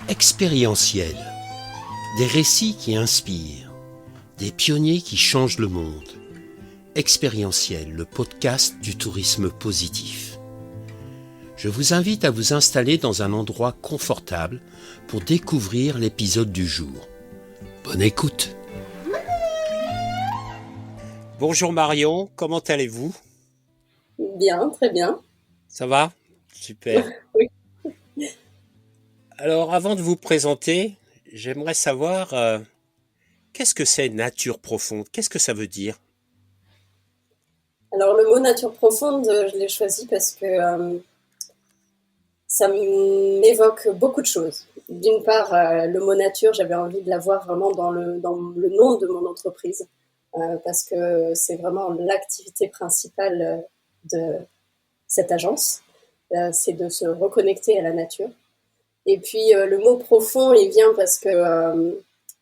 Expérientiel, des récits qui inspirent, des pionniers qui changent le monde. Expérientiel, le podcast du tourisme positif. Je vous invite à vous installer dans un endroit confortable pour découvrir l'épisode du jour. Bonne écoute. Bonjour Marion, comment allez-vous? Bien, très bien. Ça va? Super. Oui. Alors avant de vous présenter, j'aimerais savoir qu'est-ce que c'est nature profonde? Qu'est-ce que ça veut dire? Alors le mot nature profonde, je l'ai choisi parce que ça m'évoque beaucoup de choses. D'une part, le mot nature, j'avais envie de l'avoir vraiment dans le nom de mon entreprise, parce que c'est vraiment l'activité principale de cette agence, c'est de se reconnecter à la nature. Et puis le mot profond, il vient parce que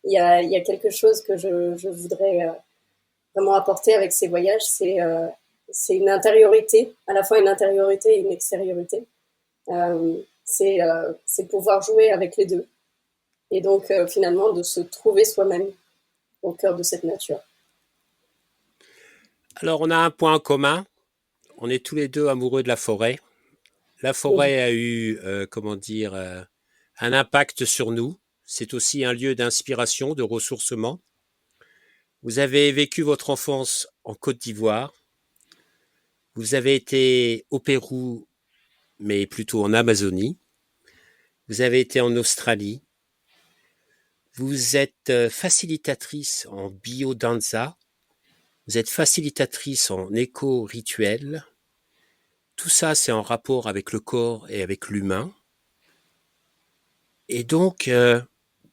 il y a quelque chose que je voudrais vraiment apporter avec ces voyages, c'est une intériorité, à la fois une intériorité et une extériorité. C'est pouvoir jouer avec les deux. Et donc, finalement, de se trouver soi-même au cœur de cette nature. Alors on a un point en commun, on est tous les deux amoureux de la forêt. La Oui. forêt a eu, un impact sur nous. C'est aussi un lieu d'inspiration, de ressourcement. Vous avez vécu votre enfance en Côte d'Ivoire. Vous avez été au Pérou, mais plutôt en Amazonie. Vous avez été en Australie. Vous êtes facilitatrice en biodanza. Vous êtes facilitatrice en éco-rituel. Tout ça, c'est en rapport avec le corps et avec l'humain. Et donc,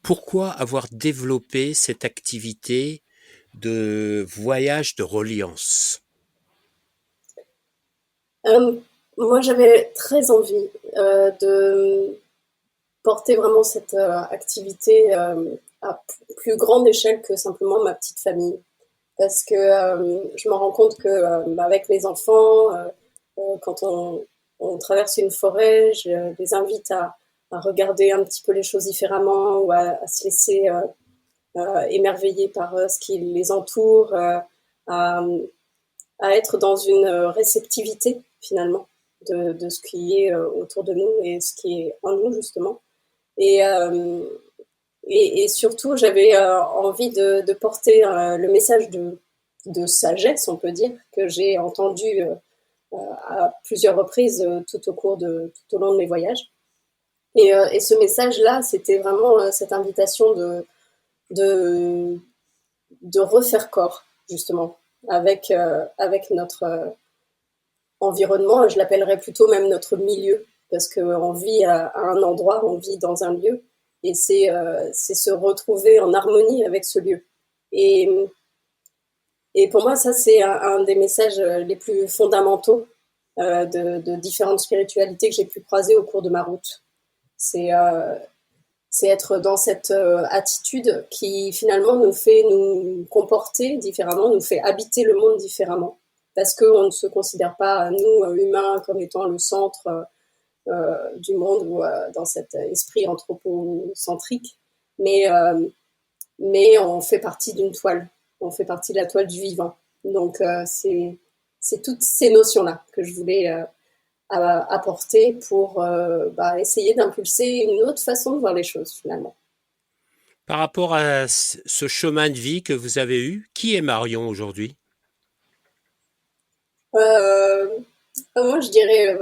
pourquoi avoir développé cette activité de voyage de reliance? Euh, Moi, j'avais très envie de porter vraiment cette activité à plus grande échelle que simplement ma petite famille. Parce que je me rends compte que avec mes enfants, quand on traverse une forêt, je les invite à regarder un petit peu les choses différemment ou à se laisser émerveiller par ce qui les entoure, à, à être dans une réceptivité finalement de ce qui est autour de nous et ce qui est en nous justement. Et, euh, et surtout, j'avais envie de porter le message de sagesse, on peut dire, que j'ai entendu à plusieurs reprises tout au long de mes voyages. Et ce message-là, c'était vraiment cette invitation de, de refaire corps, justement, avec notre environnement. Je l'appellerais plutôt même notre milieu, parce qu'on vit à un endroit, on vit dans un lieu, et c'est se retrouver en harmonie avec ce lieu. Et, et pour moi, ça, c'est un des messages les plus fondamentaux de différentes spiritualités que j'ai pu croiser au cours de ma route. C'est c'est être dans cette attitude qui finalement nous fait nous comporter différemment, nous fait habiter le monde différemment, parce qu'on ne se considère pas, nous, humains, comme étant le centre du monde ou dans cet esprit anthropocentrique, mais, euh, mais on fait partie d'une toile, on fait partie de la toile du vivant. Donc c'est toutes ces notions-là que je voulais apporter pour essayer d'impulser une autre façon de voir les choses finalement. Par rapport à ce chemin de vie que vous avez eu, qui est Marion aujourd'hui? Euh, Moi, je dirais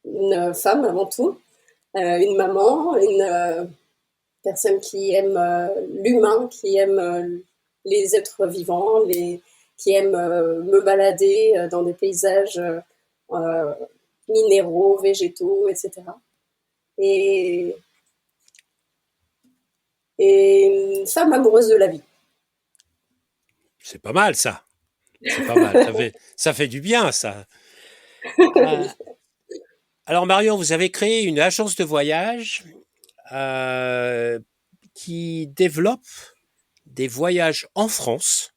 une femme avant tout, une maman, une personne qui aime l'humain, qui aime les êtres vivants, qui aime me balader dans des paysages euh, minéraux, végétaux, etc. Et, et une femme amoureuse de la vie. C'est pas mal ça. C'est pas mal. Ça fait du bien ça. Euh, alors Marion, vous avez créé une agence de voyage euh, qui développe des voyages en France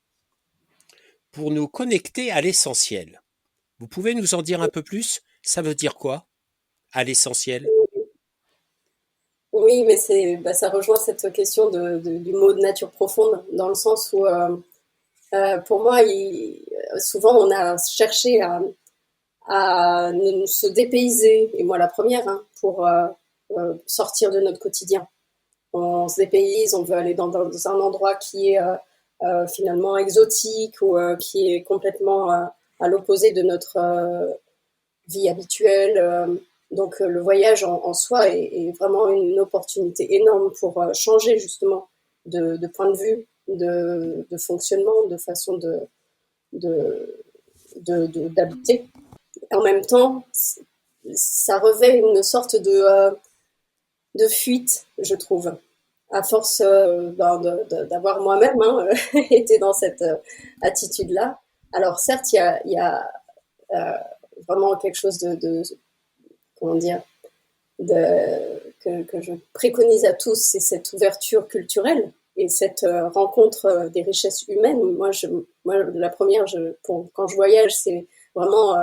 pour nous connecter à l'essentiel. Vous pouvez nous en dire un peu plus? Ça veut dire quoi, à l'essentiel? Oui, mais ça rejoint cette question du mot de nature profonde, dans le sens où, pour moi, souvent on a cherché à se dépayser, et moi la première, hein, pour sortir de notre quotidien. On se dépayse, on veut aller dans un endroit qui est finalement exotique ou qui est complètement à l'opposé de notre vie habituelle. Donc le voyage en soi est vraiment une opportunité énorme pour changer justement de point de vue, de fonctionnement, de façon de, d'habiter. En même temps, ça revêt une sorte de fuite, je trouve, à force d'avoir moi-même été dans cette attitude-là. Alors certes, il y a vraiment quelque chose comment dire, que je préconise à tous, c'est cette ouverture culturelle et cette rencontre des richesses humaines. Moi la première, quand je voyage, c'est vraiment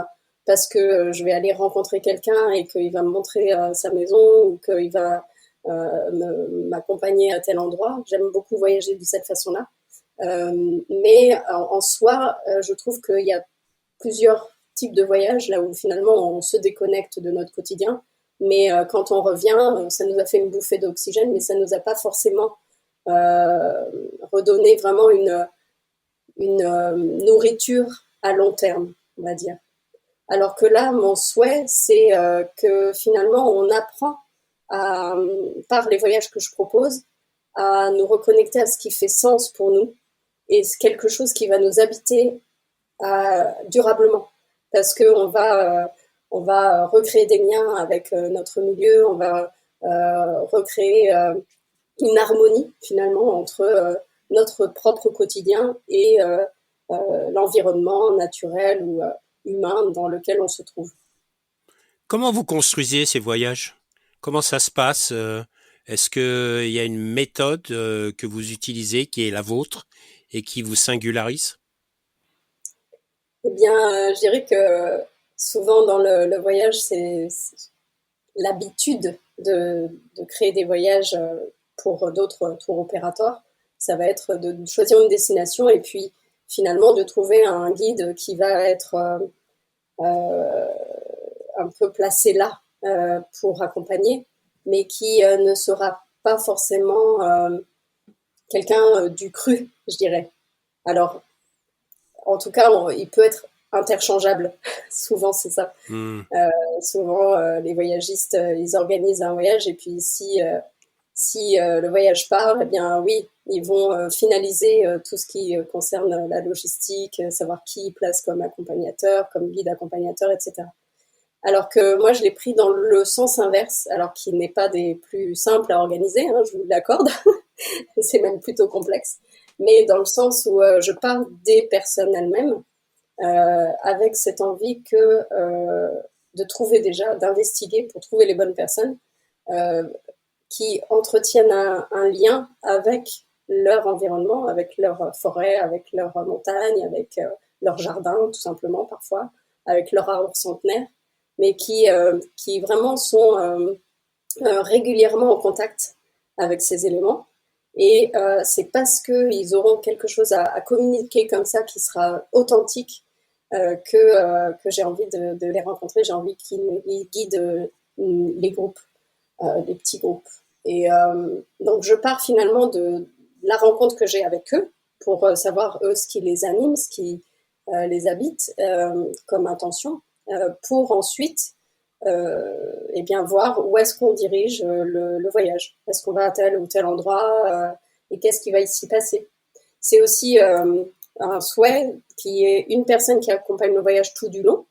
parce que je vais aller rencontrer quelqu'un et qu'il va me montrer sa maison ou qu'il va m'accompagner à tel endroit. J'aime beaucoup voyager de cette façon-là. Mais en soi, je trouve qu'il y a plusieurs types de voyages, là où finalement on se déconnecte de notre quotidien. Mais quand on revient, ça nous a fait une bouffée d'oxygène, mais ça ne nous a pas forcément redonné vraiment une nourriture à long terme, on va dire. Alors que là, mon souhait, c'est que finalement on apprend par les voyages que je propose à nous reconnecter à ce qui fait sens pour nous et c'est quelque chose qui va nous habiter durablement parce que on va recréer des liens avec notre milieu, on va recréer une harmonie finalement entre notre propre quotidien et l'environnement naturel ou humain dans lequel on se trouve. Comment vous construisez ces voyages? Comment ça se passe? Est-ce qu'il y a une méthode que vous utilisez qui est la vôtre et qui vous singularise? Eh bien, je dirais que souvent dans le voyage, c'est l'habitude de créer des voyages pour d'autres tour opérateurs. Ça va être de choisir une destination et puis finalement de trouver un guide qui va être euh, un peu placé là pour accompagner, mais qui ne sera pas forcément quelqu'un du cru, je dirais. Alors, en tout cas, il peut être interchangeable. Souvent, c'est ça. Hmm. Souvent, les voyagistes, ils organisent un voyage et puis si le voyage part, eh bien oui, ils vont finaliser tout ce qui concerne la logistique, savoir qui place comme accompagnateur, comme guide accompagnateur, etc. Alors que moi, je l'ai pris dans le sens inverse, alors qu'il n'est pas des plus simples à organiser, hein, je vous l'accorde, c'est même plutôt complexe, mais dans le sens où je parle des personnes elles-mêmes, avec cette envie de trouver déjà, d'investiguer pour trouver les bonnes personnes euh, qui entretiennent un lien avec leur environnement, avec leur forêt, avec leur montagne, avec leur jardin, tout simplement parfois, avec leur arbre centenaire, mais qui vraiment sont régulièrement en contact avec ces éléments. Et c'est parce qu'ils auront quelque chose à communiquer comme ça qui sera authentique que j'ai envie de les rencontrer, j'ai envie qu'ils guident les groupes, les petits groupes. Et donc je pars finalement de la rencontre que j'ai avec eux pour savoir eux ce qui les anime, ce qui les habite comme intention, pour ensuite et bien voir où est-ce qu'on dirige le voyage. Est-ce qu'on va à tel ou tel endroit et qu'est-ce qui va s'y passer. C'est aussi un souhait qui est une personne qui accompagne le voyage tout du long,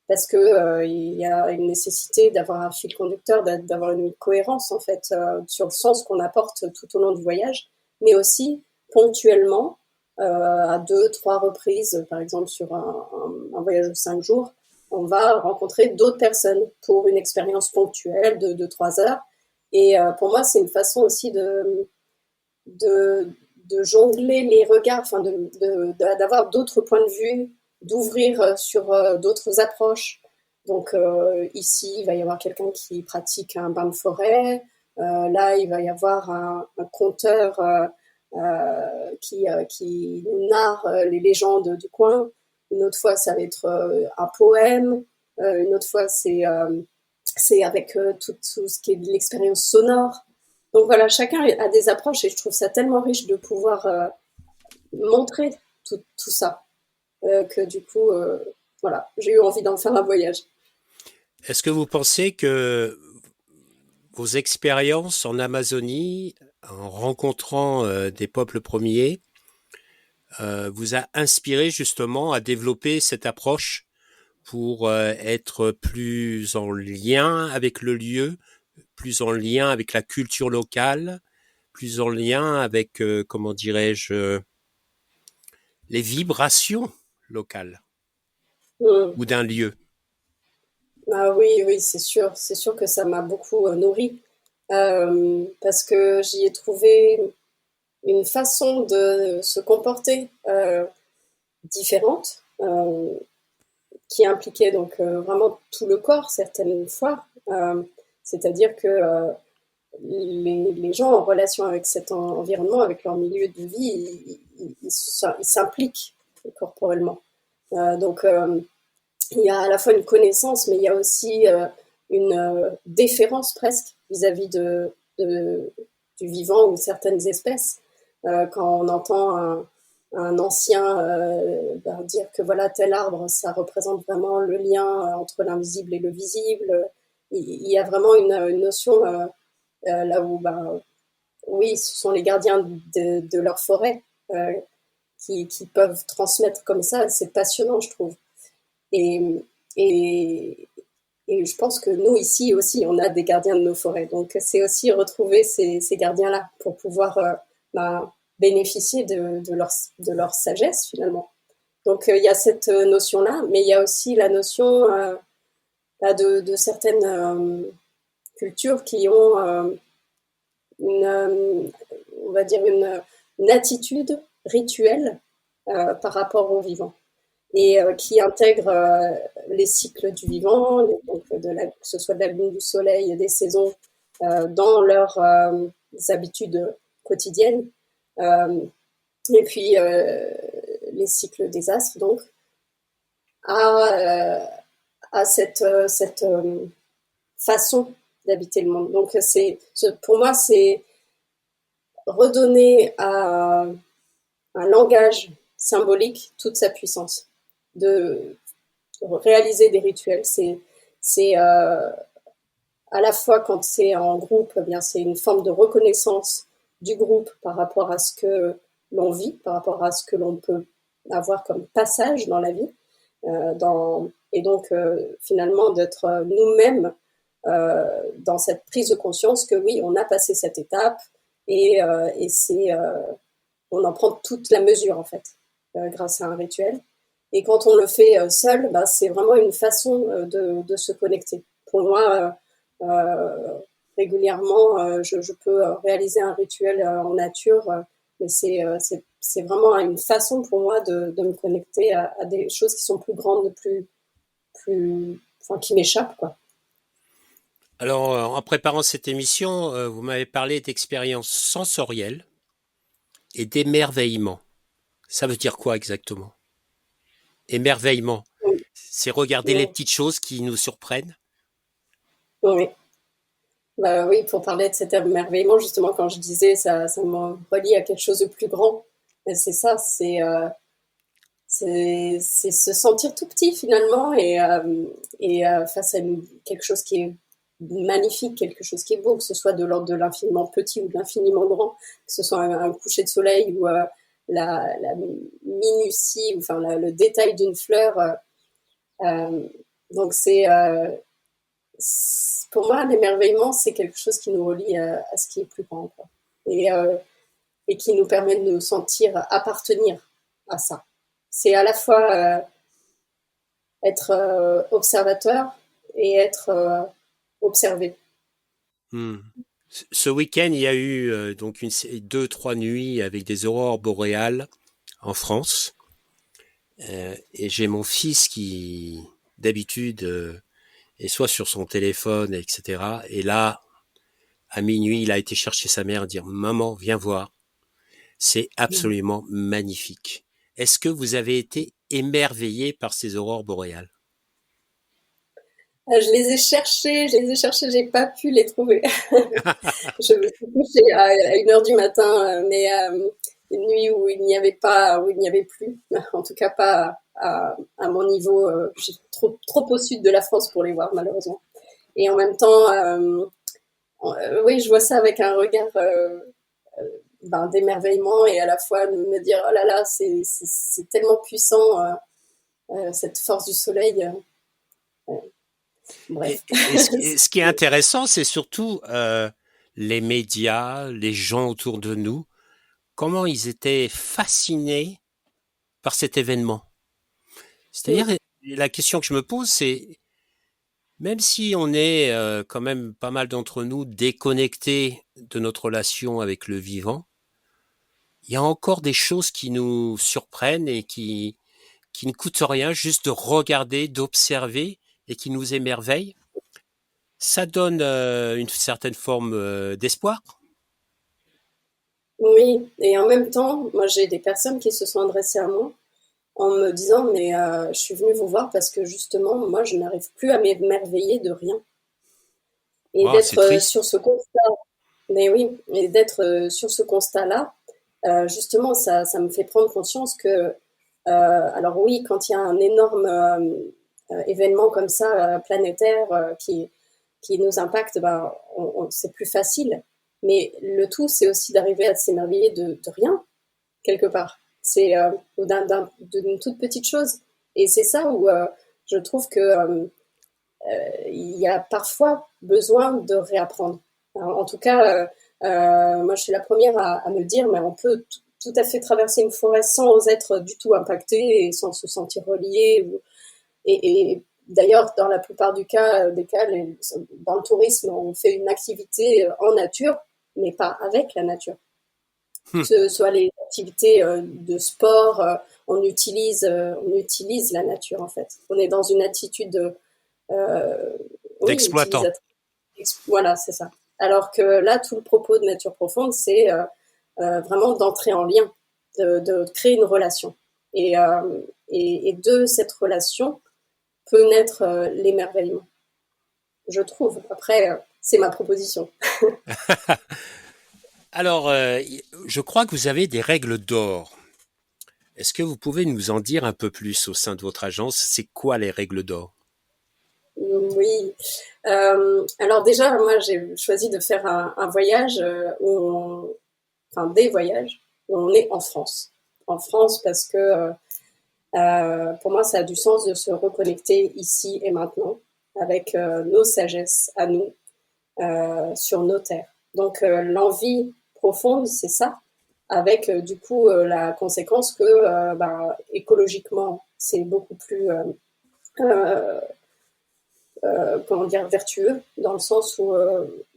parce que il y a une nécessité d'avoir un fil conducteur, d'avoir une cohérence en fait sur le sens qu'on apporte tout au long du voyage, mais aussi ponctuellement à 2, 3 reprises, par exemple sur un voyage de 5 jours, on va rencontrer d'autres personnes pour une expérience ponctuelle de 2, 3 heures. Et pour moi, c'est une façon aussi de, de jongler les regards, enfin d'avoir d'autres points de vue, d'ouvrir sur d'autres approches. Donc ici, il va y avoir quelqu'un qui pratique un bain de forêt, Là, il va y avoir un conteur qui nous narre les légendes du coin. Une autre fois, ça va être un poème. Une autre fois, c'est avec tout ce qui est de l'expérience sonore. Donc voilà, chacun a des approches et je trouve ça tellement riche de pouvoir montrer tout ça que du coup, voilà, j'ai eu envie d'en faire un voyage. Est-ce que vous pensez que vos expériences en Amazonie, en rencontrant des peuples premiers, vous a inspiré justement à développer cette approche pour être plus en lien avec le lieu, plus en lien avec la culture locale, plus en lien avec, comment dirais-je, les vibrations locales Mm. ou d'un lieu? Ah oui, oui, c'est sûr que ça m'a beaucoup nourri parce que j'y ai trouvé une façon de se comporter différente qui impliquait donc vraiment tout le corps certaines fois. C'est-à-dire que les gens en relation avec cet environnement, avec leur milieu de vie, ils s'impliquent corporellement. Donc il y a à la fois une connaissance, mais il y a aussi une déférence presque vis-à-vis du vivant ou certaines espèces. Quand on entend un ancien dire que voilà tel arbre, ça représente vraiment le lien entre l'invisible et le visible. Il y a vraiment une notion là où, ben, oui, ce sont les gardiens de leur forêt euh, qui peuvent transmettre comme ça. C'est passionnant, je trouve. Et, et, et je pense que nous, ici aussi, on a des gardiens de nos forêts. Donc, c'est aussi retrouver ces gardiens-là pour pouvoir ben, bénéficier de leur sagesse, finalement. Donc, il y a cette notion-là, mais il y a aussi la notion de certaines cultures qui ont une, on va dire une attitude rituelle par rapport au vivant et qui intègre les cycles du vivant, donc que ce soit de la lune, du soleil, des saisons, dans leurs habitudes quotidiennes. Euh, et puis les cycles des astres, donc, à cette façon d'habiter le monde. Donc, pour moi, c'est redonner à un langage symbolique toute sa puissance, de réaliser des rituels. C'est à la fois quand c'est en groupe, eh bien c'est une forme de reconnaissance du groupe par rapport à ce que l'on vit, par rapport à ce que l'on peut avoir comme passage dans la vie, et donc finalement d'être nous-mêmes dans cette prise de conscience que oui, on a passé cette étape et on en prend toute la mesure en fait grâce à un rituel. Et quand on le fait seul, bah, c'est vraiment une façon de se connecter. Pour moi, régulièrement, je peux réaliser un rituel en nature, mais c'est vraiment une façon pour moi de me connecter à des choses qui sont plus grandes, enfin, qui m'échappent, quoi. Alors, en préparant cette émission, vous m'avez parlé d'expériences sensorielles et d'émerveillement. Ça veut dire quoi exactement? Émerveillement, Oui, c'est regarder les oui, petites choses qui nous surprennent. oui. Bah oui, pour parler de cet émerveillement, justement, quand je disais ça me relie à quelque chose de plus grand. Et c'est ça, c'est se sentir tout petit finalement et face à quelque chose qui est magnifique, quelque chose qui est beau, que ce soit de l'ordre de l'infiniment petit ou de l'infiniment grand, que ce soit un coucher de soleil ou la minutie, enfin le détail d'une fleur. Euh, donc pour moi, l'émerveillement, c'est quelque chose qui nous relie à ce qui est plus grand, quoi. Et, euh, et qui nous permet de nous sentir appartenir à ça. C'est à la fois être observateur et être observé. Hmm. Ce week-end, il y a eu donc deux, trois nuits avec des aurores boréales en France. Et j'ai mon fils qui, d'habitude, est soit sur son téléphone, etc. Et là, À minuit, il a été chercher sa mère et dire maman, viens voir. C'est absolument magnifique. Est-ce que vous avez été émerveillé par ces aurores boréales? Je les ai cherchés, j'ai pas pu les trouver. Je me suis couchée à 1 heure du matin, mais une nuit où il n'y avait pas, où il n'y avait plus, en tout cas pas à mon niveau. Je suis trop au sud de la France pour les voir, malheureusement. Et en même temps, oui, je vois ça avec un regard d'émerveillement et à la fois de me dire, oh là là, c'est tellement puissant, cette force du soleil. Et, Bref. ce qui est intéressant, c'est surtout les médias, les gens autour de nous, comment ils étaient fascinés par cet événement. C'est-à-dire, la question que je me pose, c'est, même si on est quand même pas mal d'entre nous déconnectés de notre relation avec le vivant, il y a encore des choses qui nous surprennent et qui ne coûtent rien, juste de regarder, d'observer et qui nous émerveillent. Ça donne une certaine forme d'espoir. Oui, et en même temps, moi j'ai des personnes qui se sont adressées à moi en me disant mais je suis venue vous voir parce que justement moi je n'arrive plus à m'émerveiller de rien et Oh, c'est d'être triste. sur ce constat. Mais oui, et d'être sur ce constat-là, justement ça me fait prendre conscience que alors oui, quand il y a un énorme événement comme ça planétaire qui nous impacte, ben, c'est plus facile. Mais le tout, c'est aussi d'arriver à s'émerveiller de rien, quelque part. C'est d'une toute petite chose. Et c'est ça où je trouve que il y a parfois besoin de réapprendre. Alors, en tout cas, moi, je suis la première à me dire, mais on peut tout à fait traverser une forêt sans être du tout impacté et sans se sentir relié. Et d'ailleurs, dans la plupart des cas, dans le tourisme, on fait une activité en nature, mais pas avec la nature. Hmm. Que ce soit les activités de sport, on utilise la nature en fait. On est dans une attitude, euh, oui, D'exploitant. utilisatrice. Voilà, c'est ça. Alors que là, tout le propos de Nature Profonde, c'est vraiment d'entrer en lien, de créer une relation. Et, et de cette relation peut naître l'émerveillement, je trouve. Après, c'est ma proposition. Alors, je crois que vous avez des règles d'or. Est-ce que vous pouvez nous en dire un peu plus au sein de votre agence? C'est quoi les règles d'or? Oui. Alors déjà, moi, j'ai choisi de faire un voyage enfin des voyages où on est en France. En France parce que pour moi, ça a du sens de se reconnecter ici et maintenant avec nos sagesses à nous sur nos terres. Donc l'envie profonde, c'est ça, avec du coup la conséquence que écologiquement, c'est beaucoup plus euh, comment dire, vertueux, dans le sens où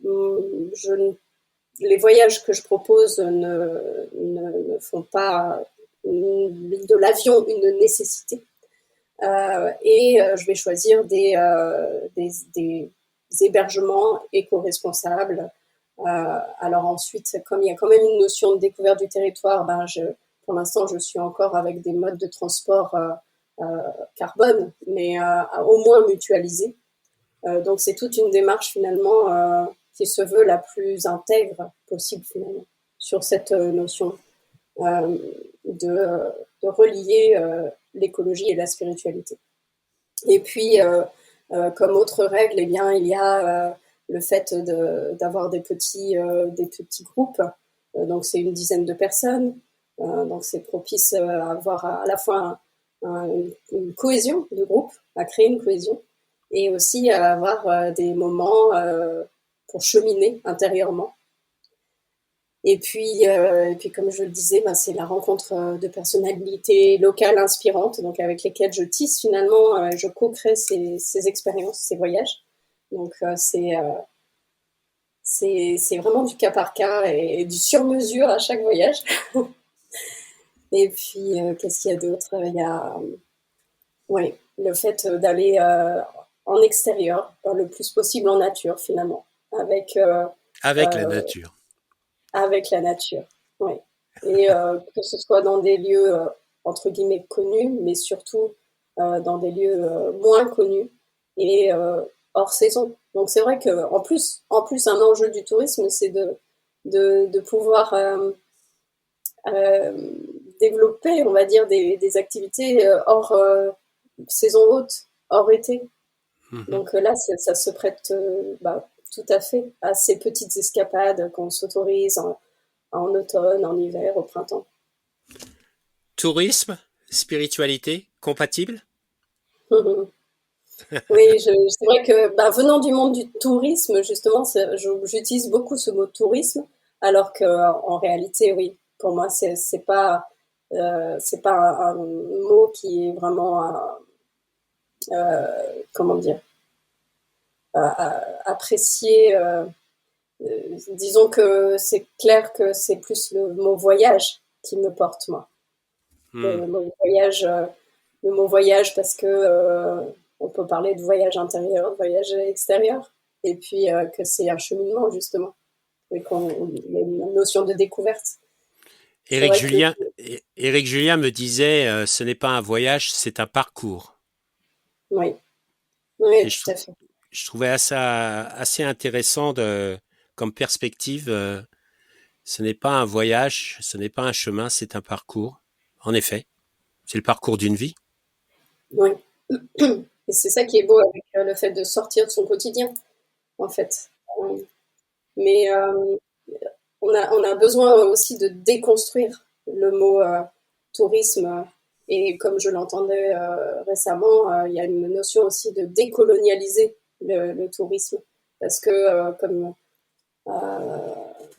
je, les voyages que je propose ne font pas de l'avion une nécessité. Je vais choisir des hébergements éco-responsables. Alors ensuite, comme il y a quand même une notion de découverte du territoire, pour l'instant, je suis encore avec des modes de transport carbone, mais au moins mutualisés. Donc c'est toute une démarche finalement qui se veut la plus intègre possible finalement sur cette notion euh, de relier l'écologie et la spiritualité. Et puis comme autre règle, eh bien il y a le fait d'avoir des petits groupes. Donc c'est une dizaine de personnes. Donc c'est propice à avoir à la fois une cohésion de groupe, à créer une cohésion, et aussi à avoir des moments pour cheminer intérieurement. Et puis comme je le disais, c'est la rencontre de personnalités locales inspirantes, donc avec lesquelles je tisse finalement, je co-crée ces expériences, ces voyages. Donc c'est vraiment du cas par cas et du sur-mesure à chaque voyage. Et puis qu'est-ce qu'il y a d'autre? Il y a ouais, le fait d'aller en extérieur, le plus possible en nature finalement, avec Avec la euh, nature. avec la nature. Oui. Et que ce soit dans des lieux entre guillemets connus, mais surtout dans des lieux moins connus et hors saison. Donc c'est vrai que en plus un enjeu du tourisme, c'est de pouvoir euh, développer, on va dire, des activités hors saison haute, hors été. Mhm. Donc là, ça se prête bah, tout à fait à ces petites escapades qu'on s'autorise en automne, en hiver, au printemps. Tourisme, spiritualité, compatible? Oui, c'est vrai que bah, venant du monde du tourisme, justement, j'utilise beaucoup ce mot tourisme, alors que en réalité, oui, pour moi, c'est pas un mot qui est vraiment comment dire apprécié. Disons que c'est clair que c'est plus le mot voyage qui me porte moi. Hmm. Le mot voyage, le mot voyage parce que on peut parler de voyage intérieur, de voyage extérieur, et puis que c'est un cheminement justement, et qu'on il y a une notion de découverte. C'est Éric vrai que Julien, Éric Julien me disait, ce n'est pas un voyage, c'est un parcours. oui, oui, Et tout à fait. je trouvais ça assez intéressant comme perspective. Ce n'est pas un voyage, ce n'est pas un chemin, c'est un parcours. En effet, c'est le parcours d'une vie. Oui. Et c'est ça qui est beau avec le fait de sortir de son quotidien, en fait. Euh, Mais on a besoin aussi de déconstruire le mot tourisme. Et comme je l'entendais récemment, il y a une notion aussi de décolonialiser le tourisme. Parce que euh, comme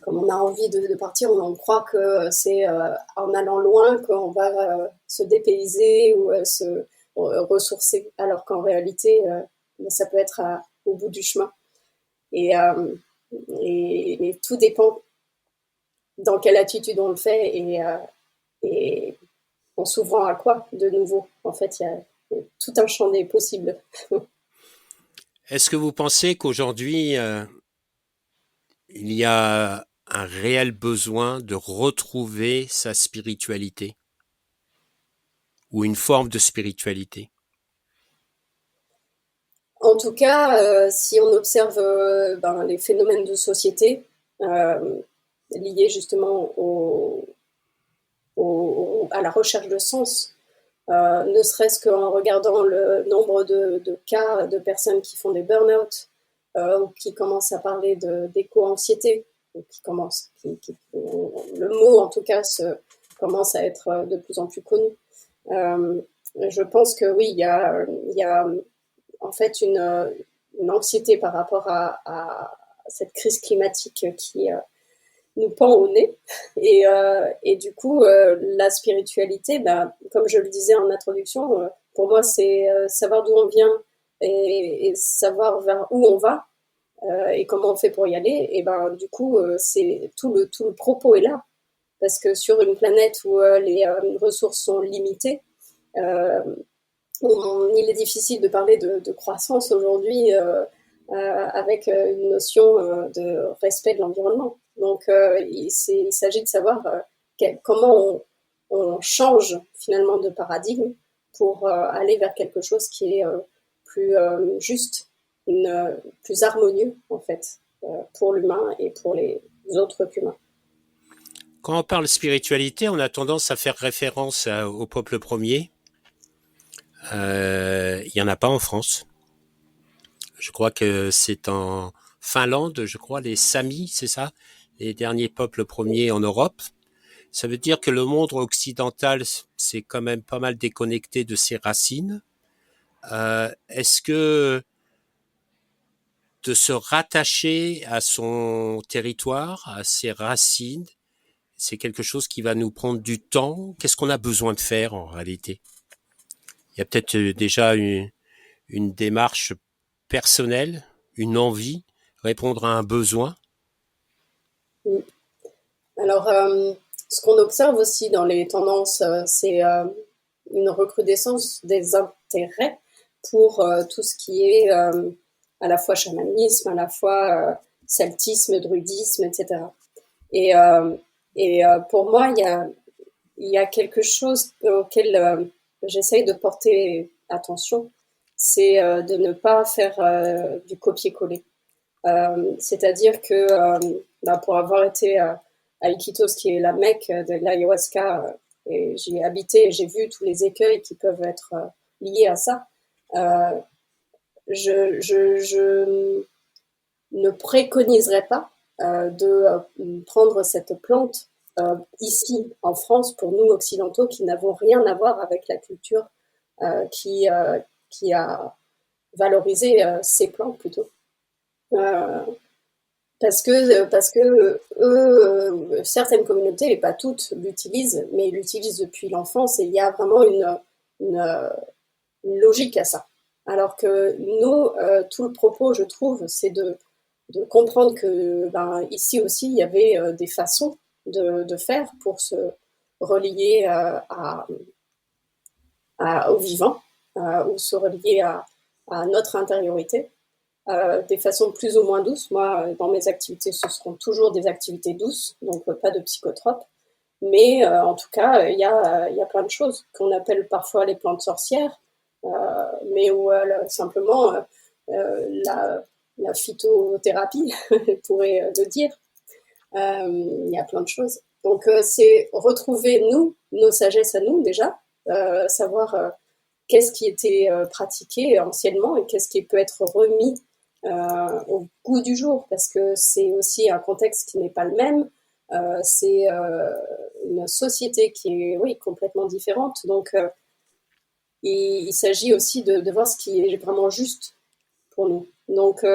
on a envie de partir, on croit que c'est en allant loin qu'on va se dépayser ou se ressourcer. Alors qu'en réalité, ça peut être au bout du chemin. Et, mais tout dépend dans quelle attitude on le fait et en s'ouvrant à quoi de nouveau. En fait, il y a tout un champ des possibles. Est-ce que vous pensez qu'aujourd'hui, il y a un réel besoin de retrouver sa spiritualité ou une forme de spiritualité? En tout cas, si on observe ben, les phénomènes de société euh, liés justement à la recherche de sens, ne serait-ce qu'en regardant le nombre de cas de personnes qui font des burn-out ou qui commencent à parler d'éco-anxiété, le mot en tout cas commence à être de plus en plus connu. Euh, je pense que oui, il y a en fait une anxiété par rapport à cette crise climatique qui nous pend au nez. Et du coup, la spiritualité, bah, comme je le disais en introduction, pour moi, c'est savoir d'où on vient et savoir vers où on va et comment on fait pour y aller. Et ben, du coup, c'est tout le propos est là. Parce que sur une planète où les ressources sont limitées, euh, il est difficile de parler de croissance aujourd'hui avec une notion de respect de l'environnement. Donc il s'agit de savoir comment on change finalement de paradigme pour aller vers quelque chose qui est plus juste, plus harmonieux en fait pour l'humain et pour les autres humains. Quand on parle spiritualité, on a tendance à faire référence au peuple premier. Il n'y en a pas en France. Je crois que c'est en Finlande, je crois, les Samis, c'est ça, les derniers peuples premiers en Europe. Ça veut dire que le monde occidental s'est quand même pas mal déconnecté de ses racines. Est-ce que de se rattacher à son territoire, à ses racines, c'est quelque chose qui va nous prendre du temps? Qu'est-ce qu'on a besoin de faire en réalité? Il y a peut-être déjà une démarche personnelle, une envie, répondre à un besoin. Alors, ce qu'on observe aussi dans les tendances, c'est une recrudescence des intérêts pour tout ce qui est à la fois chamanisme, à la fois celtisme, druidisme, etc. Et, pour moi, il y a quelque chose auquel j'essaye de porter attention, c'est de ne pas faire du copier-coller. C'est-à-dire que pour avoir été à Iquitos, qui est la Mecque de l'ayahuasca, et j'y ai habité et j'ai vu tous les écueils qui peuvent être liés à ça, euh, je ne préconiserais pas de prendre cette plante ici en France pour nous occidentaux qui n'avons rien à voir avec la culture qui a valorisé ces plantes plutôt. Euh, parce que eux, certaines communautés, et pas toutes, l'utilisent, mais ils l'utilisent depuis l'enfance et il y a vraiment une, une logique à ça. Alors que nous, tout le propos, je trouve, c'est de comprendre que ici aussi, il y avait des façons de faire pour se relier au vivant, ou se relier à notre intériorité. Des façons plus ou moins douces. Moi, dans mes activités, ce seront toujours des activités douces, donc pas de psychotropes. Mais en tout cas, il y a plein de choses qu'on appelle parfois les plantes sorcières, mais où simplement la phytothérapie pourrait le dire. Il y a plein de choses. Donc c'est retrouver nous, nos sagesses à nous déjà, savoir qu'est-ce qui était pratiqué anciennement et qu'est-ce qui peut être remis au goût du jour, parce que c'est aussi un contexte qui n'est pas le même, c'est une société qui est oui, complètement différente, donc il s'agit aussi de voir ce qui est vraiment juste pour nous. Donc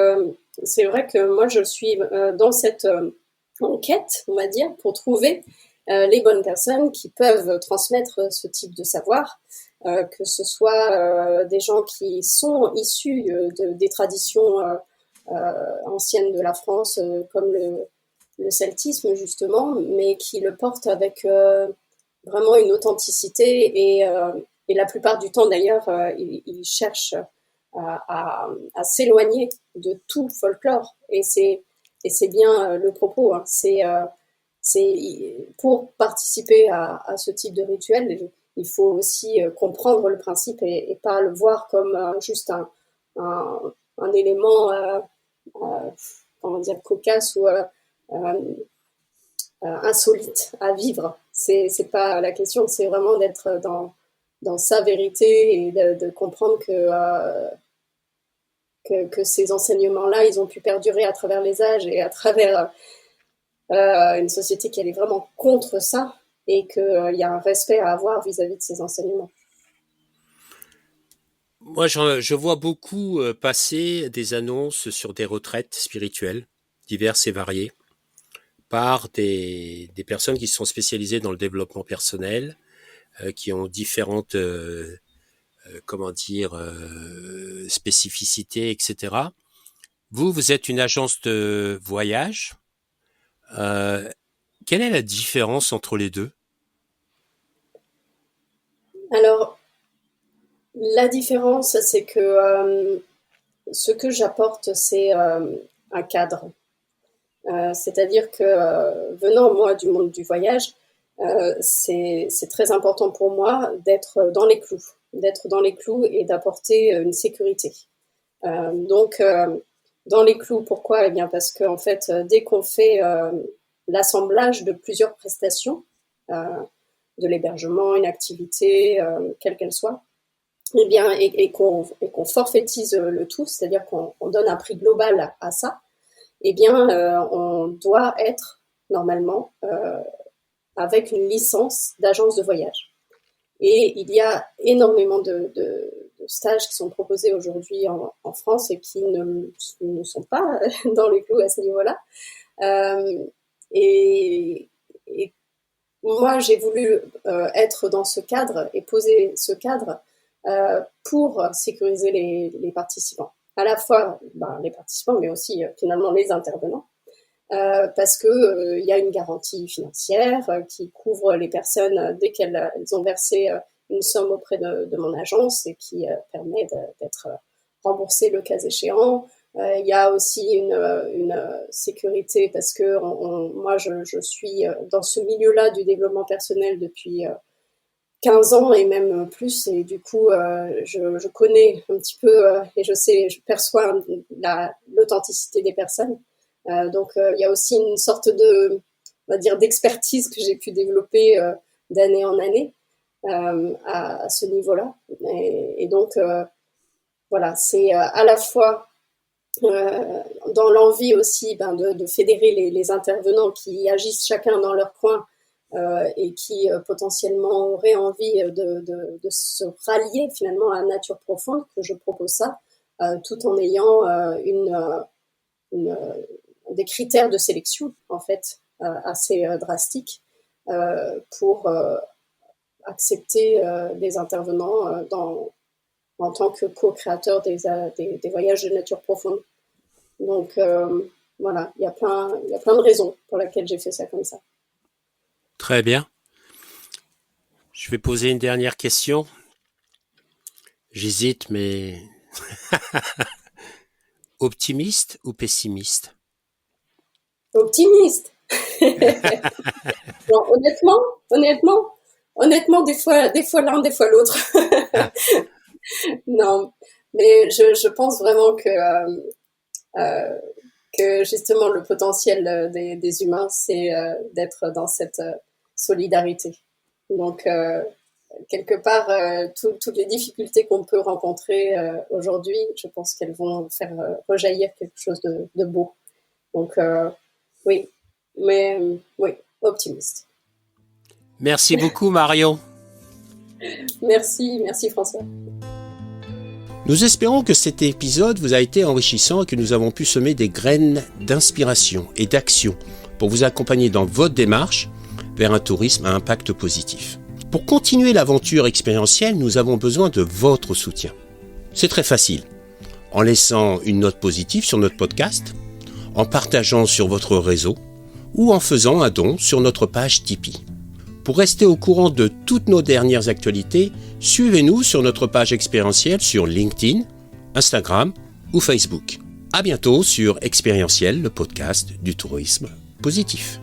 c'est vrai que moi je suis dans cette enquête, on va dire, pour trouver les bonnes personnes qui peuvent transmettre ce type de savoir, que ce soit des gens qui sont issus des traditions anciennes de la France, comme le celtisme justement, mais qui le portent avec vraiment une authenticité et la plupart du temps d'ailleurs, ils cherchent à s'éloigner de tout folklore. Et c'est bien le propos. Hein. Pour participer à ce type de rituel, il faut aussi comprendre le principe et pas le voir comme juste un, un élément comment dire, cocasse ou insolite à vivre. C'est pas la question, c'est vraiment d'être dans sa vérité et de comprendre que ces enseignements-là, ils ont pu perdurer à travers les âges et à travers une société qui allait vraiment contre ça et qu'il y a un respect à avoir vis-à-vis de ces enseignements. Moi, je vois beaucoup passer des annonces sur des retraites spirituelles, diverses et variées, par des personnes qui sont spécialisées dans le développement personnel, qui ont différentes, comment dire, spécificités, etc. Vous êtes une agence de voyage. Euh, Quelle est la différence entre les deux? Alors, la différence, c'est que ce que j'apporte, c'est un cadre. C'est-à-dire que venant moi du monde du voyage, c'est très important pour moi d'être dans les clous et d'apporter une sécurité. Donc, dans les clous, pourquoi? Eh bien, parce qu'en fait, dès qu'on fait l'assemblage de plusieurs prestations, euh, de l'hébergement, une activité, quelle qu'elle soit, eh bien, et qu'on forfaitise le tout, c'est-à-dire qu'on donne un prix global à ça, eh bien, on doit être normalement avec une licence d'agence de voyage. Et il y a énormément de stages qui sont proposés aujourd'hui en France et qui ne sont pas dans les clous à ce niveau-là. Euh, et moi, j'ai voulu être dans ce cadre et poser ce cadre pour sécuriser les participants. À la fois les participants, mais aussi finalement les intervenants. Parce que y a une garantie financière qui couvre les personnes dès qu'elles ont versé une somme auprès de mon agence et qui permet d'être remboursées le cas échéant. Il y a aussi une sécurité parce que moi, je suis dans ce milieu-là du développement personnel depuis 15 ans et même plus. Et du coup, je connais un petit peu et je perçois l'authenticité des personnes. Donc, il y a aussi une sorte on va dire, d'expertise que j'ai pu développer d'année en année à ce niveau-là. Et donc, voilà, c'est à la fois dans l'envie aussi de fédérer les intervenants qui agissent chacun dans leur coin et qui potentiellement auraient envie de se rallier finalement à la nature profonde, que je propose ça, tout en ayant des critères de sélection en fait assez drastiques pour accepter des intervenants en tant que co-créateur des voyages de nature profonde. Donc voilà, il y a plein de raisons pour lesquelles j'ai fait ça comme ça. Très bien. Je vais poser une dernière question. J'hésite, mais optimiste ou pessimiste? Optimiste. Non, honnêtement, des fois l'un, des fois l'autre. Non, mais je pense vraiment que justement le potentiel des humains, c'est d'être dans cette solidarité. Donc, quelque part, toutes les difficultés qu'on peut rencontrer aujourd'hui, je pense qu'elles vont faire rejaillir quelque chose de beau. Donc, oui, mais oui, optimiste. Merci beaucoup, Marion. Merci François. Nous espérons que cet épisode vous a été enrichissant et que nous avons pu semer des graines d'inspiration et d'action pour vous accompagner dans votre démarche vers un tourisme à impact positif. Pour continuer l'aventure expérientielle, nous avons besoin de votre soutien. C'est très facile. En laissant une note positive sur notre podcast, en partageant sur votre réseau ou en faisant un don sur notre page Tipeee. Pour rester au courant de toutes nos dernières actualités, suivez-nous sur notre page expérientielle sur LinkedIn, Instagram ou Facebook. À bientôt sur Expérientiel, le podcast du tourisme positif.